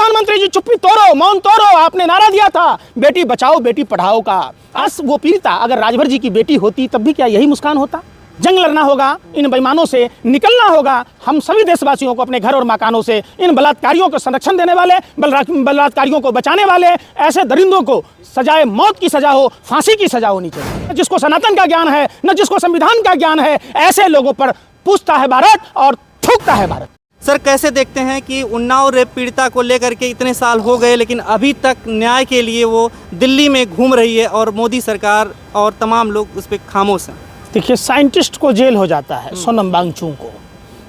प्रधानमंत्री जी चुप्पी तोड़ो, मौन तोड़ो। आपने नारा दिया था बेटी बचाओ बेटी पढ़ाओ का। आज वो पीड़िता अगर राजभर जी की बेटी होती तब भी क्या यही मुस्कान होता? जंग लड़ना होगा, इन बेईमानों से निकलना होगा। हम सभी देशवासियों को अपने घर और मकानों से इन बलात्कारियों को संरक्षण देने वाले, बलात्कारियों को बचाने वाले ऐसे दरिंदों को सजाए मौत की सजा हो, फांसी की सजा होनी चाहिए। जिसको सनातन का ज्ञान है, न जिसको संविधान का ज्ञान है, ऐसे लोगों पर पूछता है भारत और थूकता है भारत। सर, कैसे देखते हैं कि उन्नाव रेप पीड़िता को लेकर के इतने साल हो गए लेकिन अभी तक न्याय के लिए वो दिल्ली में घूम रही है और मोदी सरकार और तमाम लोग उस पर खामोश हैं? देखिए, साइंटिस्ट को जेल हो जाता है, सोनम वांगचुक को,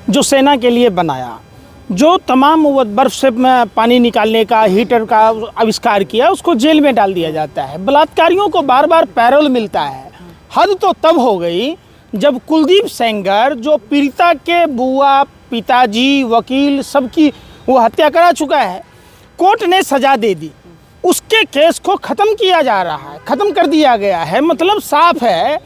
जो सेना के लिए बनाया, जो तमाम वो बर्फ से पानी निकालने का हीटर का आविष्कार किया, उसको जेल में डाल दिया जाता है। बलात्कारियों को बार बार पैरोल मिलता है। हद तो तब हो गई जब कुलदीप सेंगर, जो पीड़िता के बुआ, पिताजी, वकील सबकी वो हत्या करा चुका है, कोर्ट ने सजा दे दी, उसके केस को ख़त्म किया जा रहा है, ख़त्म कर दिया गया है। मतलब साफ है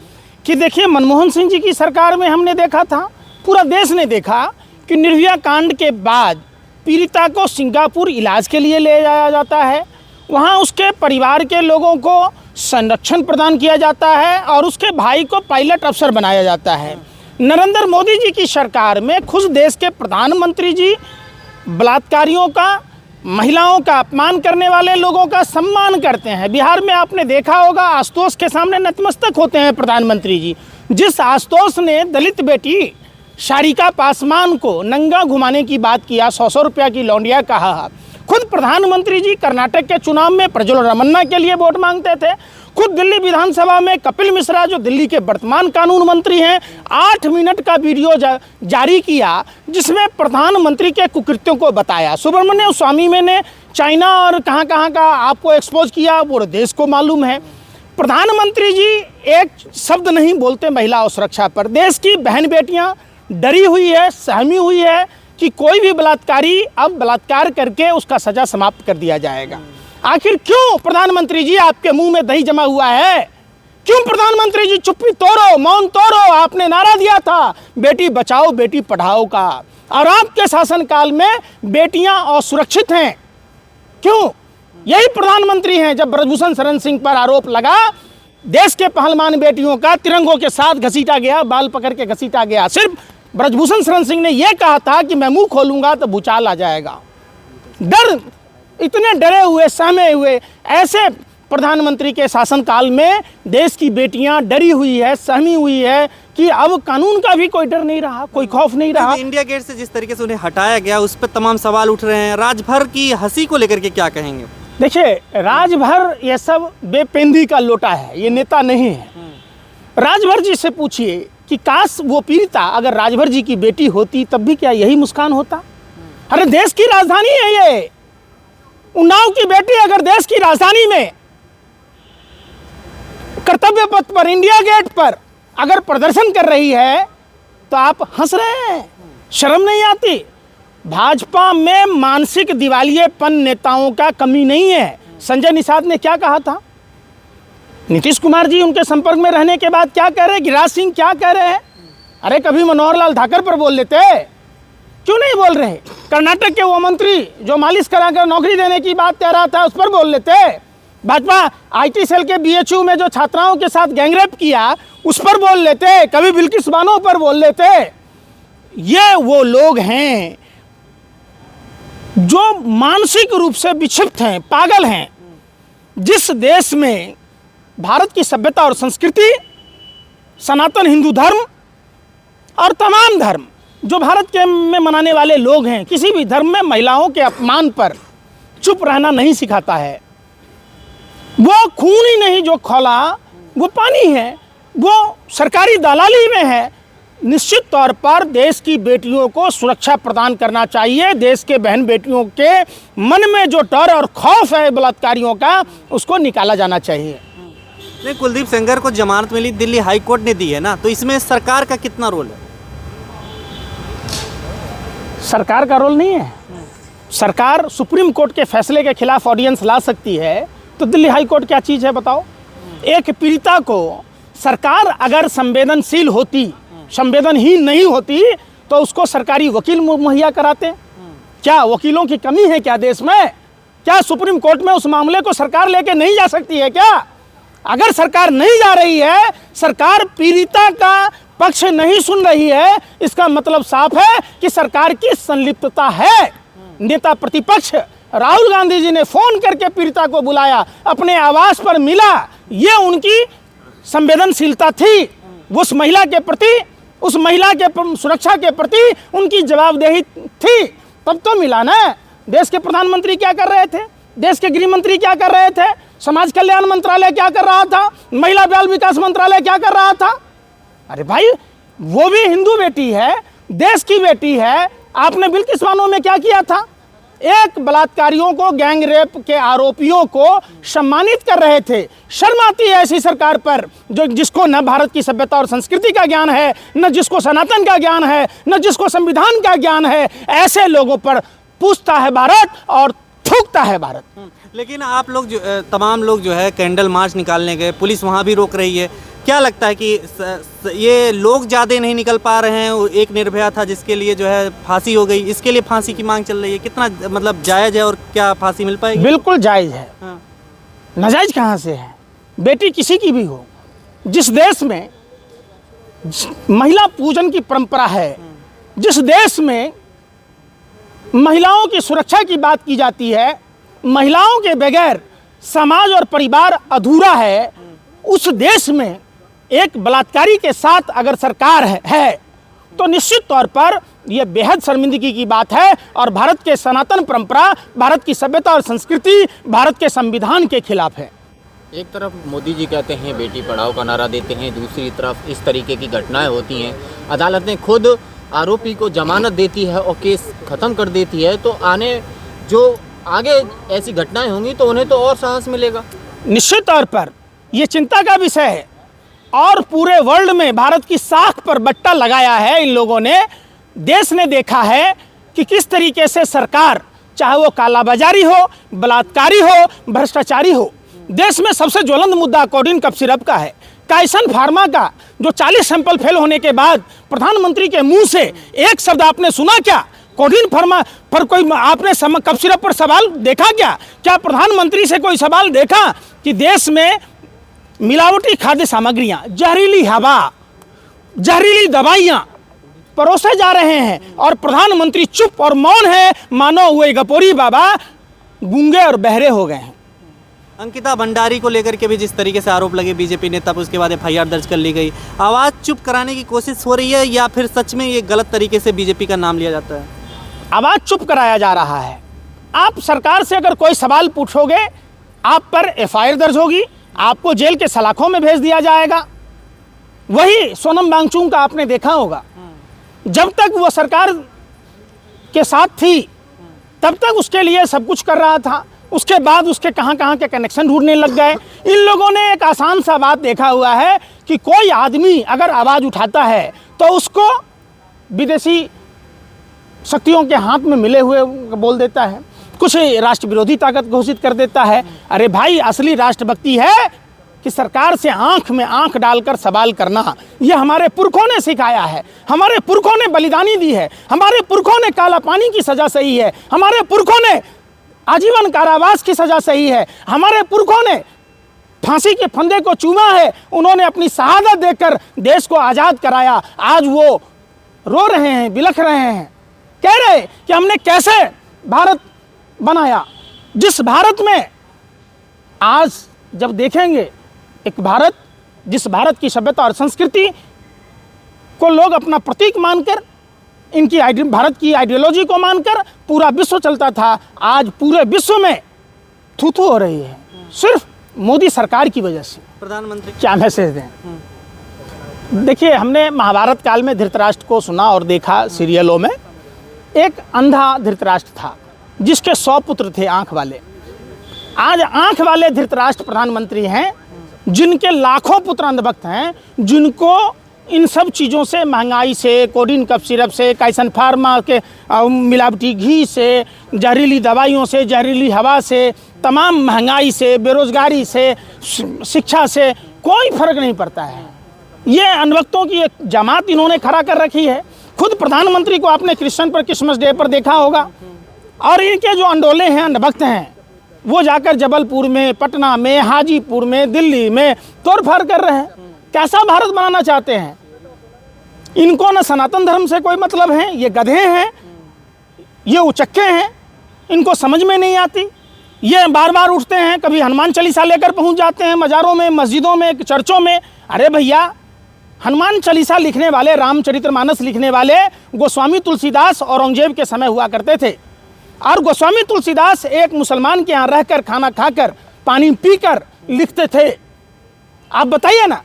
कि देखिए, मनमोहन सिंह जी की सरकार में हमने देखा था, पूरा देश ने देखा कि निर्भया कांड के बाद पीड़िता को सिंगापुर इलाज के लिए ले जाया जाता है, वहाँ उसके परिवार के लोगों को संरक्षण प्रदान किया जाता है और उसके भाई को पायलट अफसर बनाया जाता है। नरेंद्र मोदी जी की सरकार में खुद देश के प्रधानमंत्री जी बलात्कारियों का, महिलाओं का अपमान करने वाले लोगों का सम्मान करते हैं। बिहार में आपने देखा होगा, आशुतोष के सामने नतमस्तक होते हैं प्रधानमंत्री जी। जिस आशुतोष ने दलित बेटी शारिका पासवान को नंगा घुमाने की बात किया, 100 रुपया की लौंडिया कहा, खुद प्रधानमंत्री जी कर्नाटक के चुनाव में प्रज्वल रमन्ना के लिए वोट मांगते थे। खुद दिल्ली विधानसभा में कपिल मिश्रा, जो दिल्ली के वर्तमान कानून मंत्री हैं, 8 मिनट का वीडियो जारी किया जिसमें प्रधानमंत्री के कुकृत्यों को बताया। सुब्रमण्यम स्वामी मैंने चाइना और कहाँ कहाँ का आपको एक्सपोज किया, पूरे देश को मालूम है। प्रधानमंत्री जी एक शब्द नहीं बोलते महिला और सुरक्षा पर। देश की बहन बेटियाँ डरी हुई है, सहमी हुई है कि कोई भी बलात्कारी अब बलात्कार करके उसका सजा समाप्त कर दिया जाएगा। आखिर क्यों प्रधानमंत्री जी आपके मुंह में दही जमा हुआ है? क्यों प्रधानमंत्री जी चुप्पी तोड़ो, मौन तोड़ो? आपने नारा दिया था बेटी बचाओ बेटी पढ़ाओ का, और आपके शासनकाल में बेटियां असुरक्षित हैं। क्यों? यही प्रधानमंत्री हैं। जब ब्रजभूषण शरण सिंह पर आरोप लगा, देश के पहलवान बेटियों का तिरंगों के साथ घसीटा गया, बाल पकड़ के घसीटा गया। सिर्फ ब्रजभूषण शरण सिंह ने यह कहा था कि मैं मुंह खोलूंगा तो भूचाल आ जाएगा। डर, इतने डरे हुए, सहमे हुए ऐसे प्रधानमंत्री के शासनकाल में देश की बेटियां डरी हुई है, सहमी हुई है कि अब कानून का भी कोई डर नहीं रहा, कोई खौफ नहीं रहा। इंडिया गेट से जिस तरीके से उन्हें हटाया गया, उस पर तमाम सवाल उठ रहे हैं। राजभर की हंसी को लेकर के क्या कहेंगे? देखिए, राजभर ये सब बेपेंदी का लोटा है, ये नेता नहीं है। राजभर जी से पूछिए कि काश वो पीड़िता अगर राजभर जी की बेटी होती तब भी क्या यही मुस्कान होता? अरे देश की राजधानी है ये। उन्नाव की बेटी अगर देश की राजधानी में कर्तव्य पथ पर, इंडिया गेट पर अगर प्रदर्शन कर रही है तो आप हंस रहे हैं, शर्म नहीं आती? भाजपा में मानसिक दिवालियेपन नेताओं का कमी नहीं है। संजय निषाद ने क्या कहा था? नीतीश कुमार जी उनके संपर्क में रहने के बाद क्या कह रहे हैं? गिरिराज सिंह क्या कह रहे हैं? अरे कभी मनोहर लाल ठाकर पर बोल लेते, क्यों नहीं बोल रहे? कर्नाटक के वो मंत्री जो मालिश कराकर नौकरी देने की बात कह रहा था, उस पर बोल लेते। भाजपा आईटी सेल के बीएचयू में जो छात्राओं के साथ गैंगरेप किया, उस पर बोल लेते। कभी बिल्किस बानो पर बोल लेते। ये वो लोग हैं जो मानसिक रूप से विक्षिप्त हैं, पागल हैं। जिस देश में भारत की सभ्यता और संस्कृति, सनातन हिंदू धर्म और तमाम धर्म जो भारत के में मनाने वाले लोग हैं, किसी भी धर्म में महिलाओं के अपमान पर चुप रहना नहीं सिखाता है। वो खून ही नहीं जो खौला, वो पानी है, वो सरकारी दलाली में है। निश्चित तौर पर देश की बेटियों को सुरक्षा प्रदान करना चाहिए। देश के बहन बेटियों के मन में जो डर और खौफ है बलात्कारियों का, उसको निकाला जाना चाहिए। नहीं, कुलदीप सेंगर को जमानत मिली, दिल्ली हाई कोर्ट ने दी है ना, तो इसमें सरकार का कितना रोल है? सरकार का रोल नहीं है। सरकार सुप्रीम कोर्ट के फैसले के खिलाफ ऑडियंस ला सकती है, तो दिल्ली हाई कोर्ट क्या चीज़ है बताओ? एक पीड़िता को सरकार अगर संवेदनशील होती, संवेदनहीन नहीं होती, तो उसको सरकारी वकील मुहैया कराते। क्या वकीलों की कमी है क्या देश में? क्या सुप्रीम कोर्ट में उस मामले को सरकार लेके नहीं जा सकती है क्या? अगर सरकार नहीं जा रही है, सरकार पीड़िता का पक्ष नहीं सुन रही है, इसका मतलब साफ है कि सरकार की संलिप्तता है। नेता प्रतिपक्ष राहुल गांधी जी ने फोन करके पीड़िता को बुलाया, अपने आवास पर मिला, ये उनकी संवेदनशीलता थी। उस महिला के प्रति, उस महिला के सुरक्षा के प्रति उनकी जवाबदेही थी, तब तो मिला ना। देश के प्रधानमंत्री क्या कर रहे थे? देश के गृह मंत्री क्या कर रहे थे? समाज कल्याण मंत्रालय क्या कर रहा था? महिला बाल विकास मंत्रालय क्या कर रहा था? अरे भाई, वो भी हिंदू बेटी है, देश की बेटी है। आपने बिल्किस बानो में क्या किया था? एक बलात्कारियों को, गैंग रेप के आरोपियों को सम्मानित कर रहे थे। शर्म आती है ऐसी सरकार पर, जो जिसको न भारत की सभ्यता और संस्कृति का ज्ञान है, न जिसको सनातन का ज्ञान है, न जिसको संविधान का ज्ञान है। ऐसे लोगों पर पूछता है भारत और थूकता है भारत। लेकिन आप लोग जो तमाम लोग जो है कैंडल मार्च निकालने गए, पुलिस वहाँ भी रोक रही है। क्या लगता है कि ये लोग ज़्यादा नहीं निकल पा रहे हैं? एक निर्भया था जिसके लिए जो है फांसी हो गई, इसके लिए फांसी की मांग चल रही है। कितना मतलब जायज़ है और क्या फांसी मिल पाएगी? बिल्कुल जायज़ है। हाँ। नाजायज कहाँ से है? बेटी किसी की भी हो, जिस देश में महिला पूजन की परंपरा है, जिस देश में महिलाओं की सुरक्षा की बात की जाती है, महिलाओं के बगैर समाज और परिवार अधूरा है, उस देश में एक बलात्कारी के साथ अगर सरकार है तो निश्चित तौर पर यह बेहद शर्मिंदगी की बात है और भारत के सनातन परंपरा, भारत की सभ्यता और संस्कृति, भारत के संविधान के खिलाफ है। एक तरफ मोदी जी कहते हैं बेटी पढ़ाओ का नारा देते हैं, दूसरी तरफ इस तरीके की घटनाएं होती हैं, अदालतें खुद आरोपी को जमानत देती है और केस ख़त्म कर देती है, तो आगे ऐसी घटनाएं होंगी तो उन्हें तो और साहस मिलेगा। निश्चित तौर पर ये चिंता का विषय है और पूरे वर्ल्ड में भारत की साख पर बट्टा लगाया है इन लोगों ने। देश ने देखा है कि किस तरीके से सरकार, चाहे वो कालाबाजारी हो, बलात्कारी हो, भ्रष्टाचारी हो, देश में सबसे ज्वलंत मुद्दा कोडिन कफ सिरप का है। काइसन फार्मा का जो 40 सैंपल फेल होने के बाद प्रधानमंत्री के मुंह से एक शब्द आपने सुना क्या? कोडिन फार्मा पर कोई आपने कफ सिरप पर सवाल देखा क्या? क्या प्रधानमंत्री से कोई सवाल देखा कि देश में मिलावटी खाद्य सामग्रियां, जहरीली हवा, जहरीली दवाइयां परोसे जा रहे हैं और प्रधानमंत्री चुप और मौन है, मानो हुए गपोरी बाबा गूंगे और बहरे हो गए हैं। अंकिता भंडारी को लेकर के भी जिस तरीके से आरोप लगे बीजेपी नेता पर, उसके बाद FIR दर्ज कर ली गई। आवाज़ चुप कराने की कोशिश हो रही है या फिर सच में ये गलत तरीके से बीजेपी का नाम लिया जाता है? आवाज़ चुप कराया जा रहा है। आप सरकार से अगर कोई सवाल पूछोगे, आप पर FIR दर्ज होगी, आपको जेल के सलाखों में भेज दिया जाएगा। वही सोनम वांगचुक का आपने देखा होगा, जब तक वो सरकार के साथ थी तब तक उसके लिए सब कुछ कर रहा था, उसके बाद उसके कहाँ कहाँ के कनेक्शन ढूंढने लग गए। इन लोगों ने एक आसान सा बात देखा हुआ है कि कोई आदमी अगर आवाज़ उठाता है तो उसको विदेशी शक्तियों के हाथ में मिले हुए बोल देता है, कुछ राष्ट्र विरोधी ताकत घोषित कर देता है। अरे भाई, असली राष्ट्रभक्ति है कि सरकार से आंख में आंख डालकर सवाल करना। यह हमारे पुरखों ने सिखाया है, हमारे पुरखों ने बलिदानी दी है, हमारे पुरखों ने काला पानी की सज़ा सही है, हमारे पुरखों ने आजीवन कारावास की सज़ा सही है, हमारे पुरखों ने फांसी के फंदे को चूमा है, उन्होंने अपनी शहादत देकर देश को आज़ाद कराया। आज वो रो रहे हैं, बिलख रहे हैं, कह रहे कि हमने कैसे भारत बनाया। जिस भारत में आज जब देखेंगे एक भारत, जिस भारत की सभ्यता और संस्कृति को लोग अपना प्रतीक मानकर, इनकी भारत की आइडियोलॉजी को मानकर पूरा विश्व चलता था, आज पूरे विश्व में थू-थू हो रही है सिर्फ मोदी सरकार की वजह से। प्रधानमंत्री क्या मैसेज दें? देखिए, हमने महाभारत काल में धृतराष्ट्र को सुना और देखा सीरियलों में। एक अंधा धृतराष्ट्र था जिसके 100 पुत्र थे आंख वाले। आज आंख वाले धृतराष्ट्र प्रधानमंत्री हैं, जिनके लाखों पुत्र अंधभक्त हैं, जिनको इन सब चीज़ों से, महंगाई से, कोडिन कफ सिरप से, काइसन फार्मा के मिलावटी घी से, जहरीली दवाइयों से, जहरीली हवा से, तमाम महंगाई से, बेरोजगारी से, शिक्षा से कोई फर्क नहीं पड़ता है। ये अंधभक्तों की एक जमात इन्होंने खड़ा कर रखी है। खुद प्रधानमंत्री को आपने क्रिश्चियन पर क्रिसमस डे पर देखा होगा, और इनके जो अंडोले हैं, अंधभक्त हैं, वो जाकर जबलपुर में, पटना में, हाजीपुर में, दिल्ली में तोड़फाड़ कर रहे हैं। कैसा भारत बनाना चाहते हैं? इनको न सनातन धर्म से कोई मतलब है, ये गधे हैं, ये उचक्के हैं, इनको समझ में नहीं आती। ये बार बार उठते हैं, कभी हनुमान चालीसा लेकर पहुंच जाते हैं मज़ारों में, मस्जिदों में, चर्चों में। अरे भैया, हनुमान चालीसा लिखने वाले, रामचरितमानस लिखने वाले गोस्वामी तुलसीदास औरंगजेब के समय हुआ करते थे। और गोस्वामी तुलसीदास एक मुसलमान के यहाँ रहकर, खाना खाकर, पानी पीकर लिखते थे। आप बताइए ना,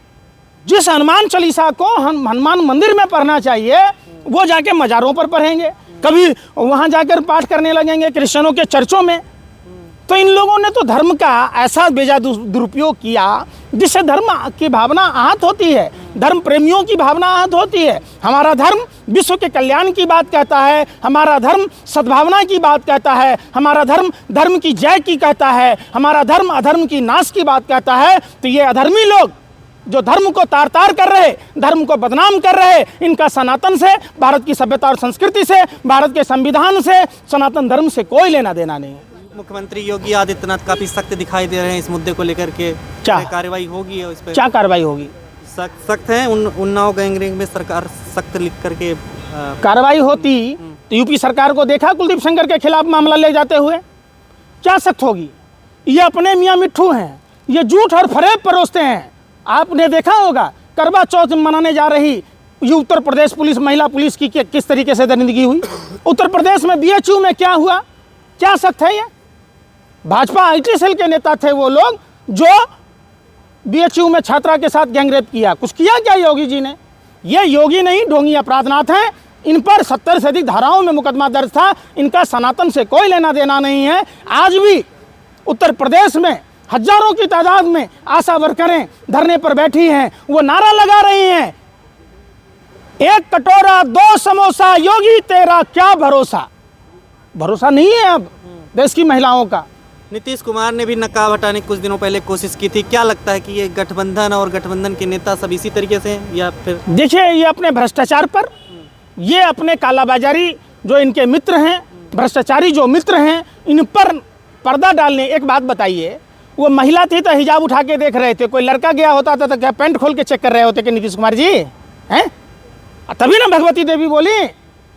जिस हनुमान चालीसा को हनुमान मंदिर में पढ़ना चाहिए, वो जाके मज़ारों पर पढ़ेंगे, कभी वहाँ जाकर पाठ करने लगेंगे क्रिश्चियनों के चर्चों में। तो इन लोगों ने तो धर्म का ऐसा बेजा दुरुपयोग किया जिससे धर्म की भावना आहत होती है, धर्म प्रेमियों की भावना आहत होती है। हमारा धर्म विश्व के कल्याण की बात कहता है, हमारा धर्म सद्भावना की बात कहता है, हमारा धर्म धर्म की जय की कहता है, हमारा धर्म अधर्म की नाश की बात कहता है। तो ये अधर्मी लोग जो धर्म को तार तार कर रहे, धर्म को बदनाम कर रहे, इनका सनातन से, भारत की सभ्यता और संस्कृति से, भारत के संविधान से, सनातन धर्म से कोई लेना देना नहीं है। मुख्यमंत्री योगी आदित्यनाथ काफी सख्त दिखाई दे रहे हैं इस मुद्दे को लेकर के। क्या कार्रवाई होगी इस पर? क्या कार्रवाई होगी? सख्त है। उन्नाव गैंगरेप में सरकार सख्त लिख करके कार्रवाई होती तो यूपी सरकार को देखा कुलदीप सेंगर के खिलाफ मामला ले जाते हुए? क्या सख्त होगी? ये अपने मियाँ मिट्ठू हैं, ये झूठ और फरेब परोसते हैं। आपने देखा होगा करवा चौथ मनाने जा रही ये उत्तर प्रदेश पुलिस, महिला पुलिस की किस तरीके से दरिंदगी हुई। उत्तर प्रदेश में बीएचयू में क्या हुआ? क्या सख्त है ये? भाजपा आईटी सेल के नेता थे वो लोग जो बीएचयू में छात्रा के साथ गैंगरेप किया। कुछ किया क्या योगी जी ने? ये योगी नहीं, ढोंगी अपराधनाथ हैं। इन पर 70 से अधिक धाराओं में मुकदमा दर्ज था। इनका सनातन से कोई लेना देना नहीं है। आज भी उत्तर प्रदेश में हजारों की तादाद में आशा वर्करें धरने पर बैठी हैं, वो नारा लगा रही हैं, एक कटोरा 2 समोसा, योगी तेरा क्या भरोसा। भरोसा नहीं है अब देश की महिलाओं का। नीतीश कुमार ने भी नकाब हटाने की कुछ दिनों पहले कोशिश की थी। क्या लगता है कि ये गठबंधन और गठबंधन के नेता सब इसी तरीके से हैं या फिर? देखिए, ये अपने भ्रष्टाचार पर, ये अपने कालाबाजारी जो इनके मित्र हैं, भ्रष्टाचारी जो मित्र हैं, इन पर पर्दा डालने। एक बात बताइए, वो महिला थी तो हिजाब उठा के देख रहे थे, कोई लड़का गया होता था तो क्या पैंट खोल के चेक कर रहे होते कि नीतीश कुमार जी हैं? तभी ना भगवती देवी बोली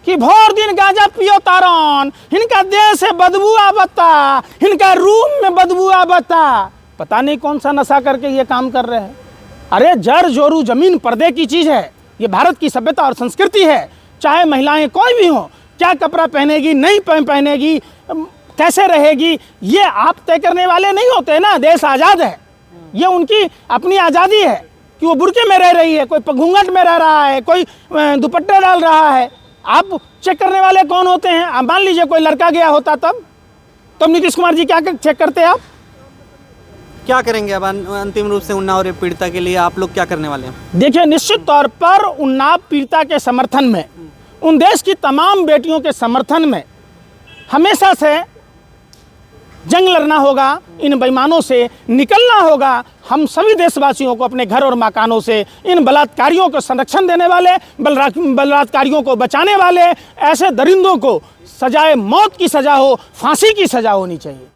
कि भोर दिन गांजा पियो तारन, इनका देह से बदबू आवता, इनका रूम में बदबू आवता। पता नहीं कौन सा नशा करके ये काम कर रहे हैं। अरे जर जोरू जमीन पर्दे की चीज़ है, ये भारत की सभ्यता और संस्कृति है। चाहे महिलाएं कोई भी हों, क्या कपड़ा पहनेगी, नहीं पहनेगी, कैसे रहेगी, ये आप तय करने वाले नहीं होते ना। देश आज़ाद है, ये उनकी अपनी आज़ादी है कि वो बुर्के में रह रही है, कोई घूंघट में रह रहा है, कोई दुपट्टा डाल रहा है। आप चेक करने वाले कौन होते हैं? अब मान लीजिए कोई लड़का गया होता तब नीतीश कुमार जी क्या चेक करते? आप क्या करेंगे अब अंतिम रूप से उन्नाव रेप पीड़िता के लिए आप लोग क्या करने वाले हैं? देखिए, निश्चित तौर पर उन्नाव पीड़िता के समर्थन में, उन देश की तमाम बेटियों के समर्थन में हमेशा से जंग लड़ना होगा, इन बेईमानों से निकलना होगा। हम सभी देशवासियों को अपने घर और मकानों से इन बलात्कारियों को संरक्षण देने वाले, बलात्कारियों को बचाने वाले ऐसे दरिंदों को सजाए मौत की सज़ा हो, फांसी की सज़ा होनी चाहिए।